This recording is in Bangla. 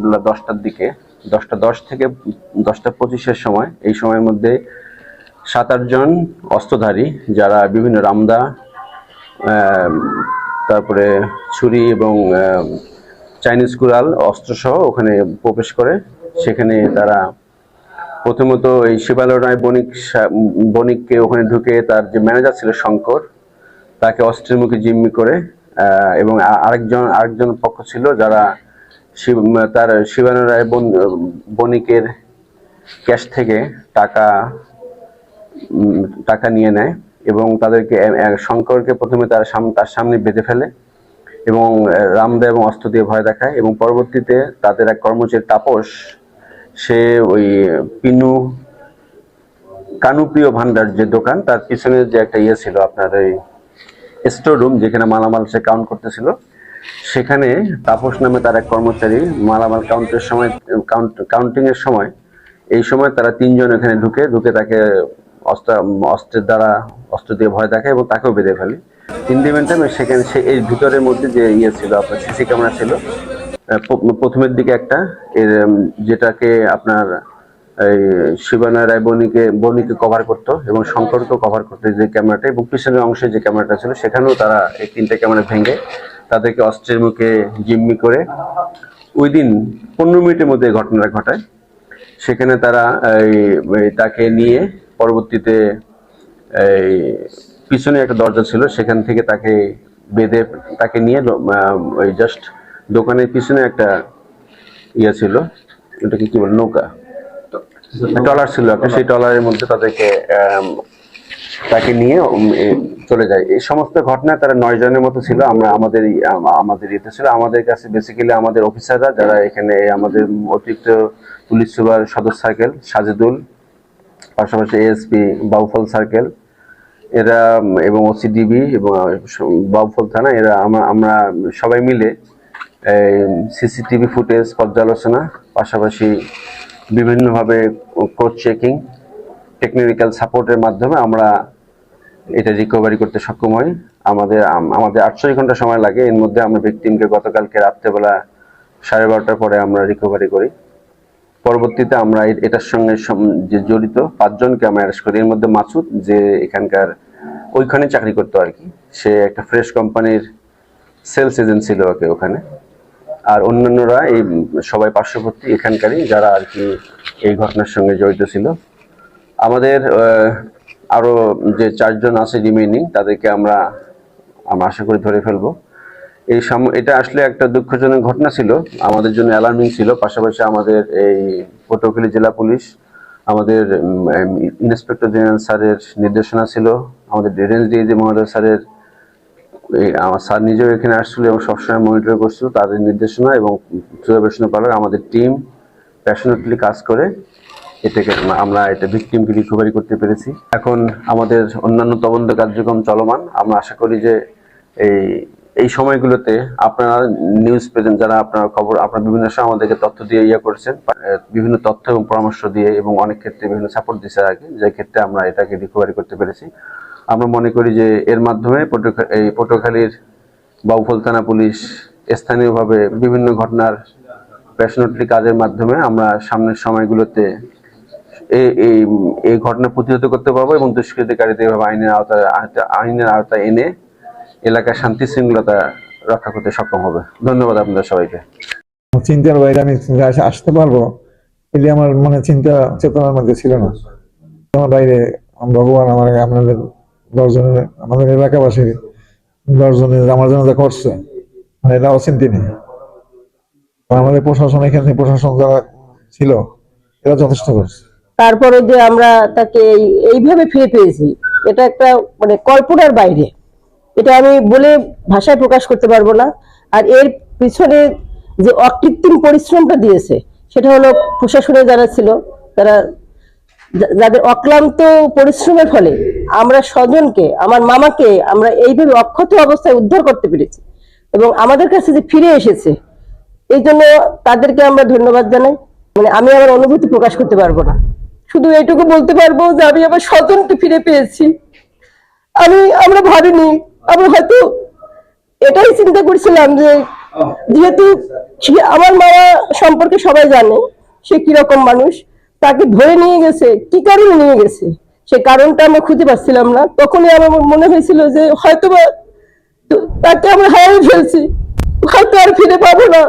বেলা 10টার দিকে, 10টা 10 থেকে 10টা 25-এর সময়, এই সময়ের মধ্যে 7-8 জন অস্ত্রধারী যারা বিভিন্ন রামদা, তারপরে ছুরি এবং চাইনিজ কুড়াল অস্ত্রসহ ওখানে প্রবেশ করে। সেখানে তারা প্রথমত এই শিবালয় রায় বণিককে ওখানে ঢুকে তার যে ম্যানেজার ছিল শঙ্কর, তাকে অস্ত্রের মুখে জিম্মি করে, এবং আরেকজন পক্ষ ছিল যারা তার শিবালয় রায় বণিকের ক্যাশ থেকে টাকা নিয়ে নেয় এবং তাদেরকে শঙ্করকে প্রথমে তার সামনে বেঁধে ফেলে এবং রামদা এবং অস্ত্র দিয়ে ভয় দেখায়। এবং পরবর্তীতে তাদের এক কর্মচারী তাপস, সে ওই কানুপ্রিয় ভান্ডার যে দোকান, তার পিছনে যে একটা ছিল আপনার এই স্টোর রুম, যেখানে মালামাল সে কাউন্ট করতেছিল, সেখানে তাপস নামে তার এক কর্মচারী মালামাল কাউন্টিং এর সময়, এই সময় তারা 3 জন এখানে ঢুকে তাকে অস্ত্রের দ্বারা অস্ত্র দিয়ে ভয় দেখায় এবং তাকেও বেঁধে ফেলে। ইন দি মিন টাইম সেখানে এই ভিতরের মধ্যে যে ছিল আপনার সিসি ক্যামেরা ছিল, প্রথমের দিকে একটা, যেটাকে আপনার এই শিবালয় রায় বণিকে কভার করতো এবং শঙ্করকেও কভার করতো যে ক্যামেরাটা, এবং পিছনের অংশে যে ক্যামেরাটা ছিল সেখানেও তারা এই 3টে ক্যামেরা ভেঙে তাদেরকে অস্ত্রের মুখে জিম্মি করে উইদিন 15 মিনিটের মধ্যে ঘটনাটা ঘটায়। সেখানে তারা তাকে নিয়ে পরবর্তীতে এই পিছনে একটা দরজা ছিল, সেখান থেকে তাকে বেঁধে তাকে নিয়ে ওই জাস্ট দোকানের পিছনে একটা ছিল, এটাকে কি বলে, নৌকা, ট্রলার ছিল একটা, সেই ট্রলারের মধ্যে তাকে নিয়ে চলে যায়। এই সমস্ত ঘটনায় তারা 9 জনের মতো ছিল। আমরা আমাদের ইতে ছিল, আমাদের কাছে বেসিক্যালি আমাদের অফিসাররা যারা এখানে, আমাদের অতিরিক্ত পুলিশ সুপার সদর সার্কেল সাজেদুল, পাশাপাশি এএসপি বাউফল সার্কেল এরা, এবং ওসিডিবি এবং বাউফল থানা, এরা আমরা সবাই মিলে সিসিটিভি ফুটেজ পর্যালোচনা, পাশাপাশি বিভিন্নভাবে কোড চেকিং, টেকনিক্যাল সাপোর্টের মাধ্যমে আমরা এটা রিকভারি করতে সক্ষম হই। আমাদের 48 ঘন্টা সময় লাগে। এর মধ্যে আমরা ভিকটিমকে গতকালকে রাত্রেবেলা 12:30টার পরে আমরা রিকভারি করি। পরবর্তীতে আমরা এটার সঙ্গে যে জড়িত 5 জনকে আমরা অ্যারেস্ট করি। এর মধ্যে মাসুদ, যে এখানকার ওইখানে চাকরি করতো আর কি, সে একটা ফ্রেশ কোম্পানির সেলস এজেন্ট ছিল ওখানে। আর অন্যান্যরা এই সবাই পার্শ্ববর্তী এখানকারই, যারা আর কি এই ঘটনার সঙ্গে জড়িত ছিল। আমাদের আরো যে 4 জন আছে রিমেইনিং, তাদেরকে আমরা আশা করি ধরে ফেলবো। এটা আসলে একটা দুঃখজনক ঘটনা ছিল, আমাদের জন্য অ্যালার্মিং ছিল। পাশাপাশি আমাদের এই পটুয়াখালী জেলা পুলিশ, আমাদের ইন্সপেক্টর জেনারেল স্যারের নির্দেশনা ছিল, আমাদের রেঞ্জ ডিআইজি মহোদয় স্যারের, আমার স্যার নিজেও এখানে আসছিল এবং সবসময় মনিটর করছিল, তাদের নির্দেশনা এবং সুপারভিশন পালন আমাদের টিম প্যাশনেটলি কাজ করে আমরা এটা ভিকটিমকে রিকভারি করতে পেরেছি। এখন আমাদের অন্যান্য তদন্ত কার্যক্রম চলমান। আমরা আশা করি যে এই সময়গুলোতে আপনারা নিউজ প্রেজেন্ট, যারা আপনার খবর, আপনারা বিভিন্ন সময় আমাদেরকে তথ্য দিয়ে করেছেন, বিভিন্ন তথ্য এবং পরামর্শ দিয়ে, এবং অনেক ক্ষেত্রে বিভিন্ন সাপোর্ট দিচ্ছে আর কি, যে ক্ষেত্রে আমরা এটাকে রিকভারি করতে পেরেছি। আমরা মনে করি যে এর মাধ্যমে পটুয়াখালীর বাউফল থানা পুলিশ স্থানীয়ভাবে বিভিন্ন ঘটনার প্যাশনেটলি কাজের মাধ্যমে আমরা সামনের সময়গুলোতে এই ঘটনা প্রতিহত করতে পারবো এবং দুষ্কৃতিকারীদের এভাবে আইনের আওতায় এনে এলাকার শান্তি শৃঙ্খলতা রক্ষা করতে সক্ষম হবে। ধন্যবাদ আপনাদের সবাইকে। চিন্তার বাইরে আমি আসতে পারবো এটি আমার মানে চিন্তা চেতনার মধ্যে ছিল না। আমার বাইরে ভগবান আপনাদের 10 জনের, আমাদের এলাকাবাসী 10 জনের আমার জন্য যা করছে, মানে এটা অচিন্তি নেই। আমাদের প্রশাসন, এখানে প্রশাসন যারা ছিল এরা যথেষ্ট করছে। তারপরে যে আমরা তাকে এইভাবে ফিরে পেয়েছি, এটা একটা মানে কল্পনার বাইরে, এটা আমি বলে ভাষায় প্রকাশ করতে পারবো না। আর এর পিছনে যে অকৃত্রিম পরিশ্রমটা দিয়েছে, সেটা হলো প্রশাসনে যারা ছিল, তারা যাদের অক্লান্ত পরিশ্রমের ফলে আমরা স্বজনকে, আমার মামাকে আমরা এইভাবে অক্ষত অবস্থায় উদ্ধার করতে পেরেছি এবং আমাদের কাছে যে ফিরে এসেছে, এই জন্য তাদেরকে আমরা ধন্যবাদ জানাই। মানে আমি আমার অনুভূতি প্রকাশ করতে পারবো না, শুধু এইটুকু বলতে পারবো যে আমি আমার স্বজনকে ফিরে পেয়েছি। আমরা ভাবিনি, আমরা হয়তো এটাই চিন্তা করছিলাম যে যেহেতু আমার মামা সম্পর্কে সবাই জানে সে কিরকম মানুষ, তাকে ধরে নিয়ে গেছে কি কারণে নিয়ে গেছে সে কারণটা আমরা খুঁজে পাচ্ছিলাম না। তখনই আমার মনে হয়েছিল যে হয়তো তাকে আমরা হারিয়ে ফেলছি, হয়তো আর ফিরে পাবো না।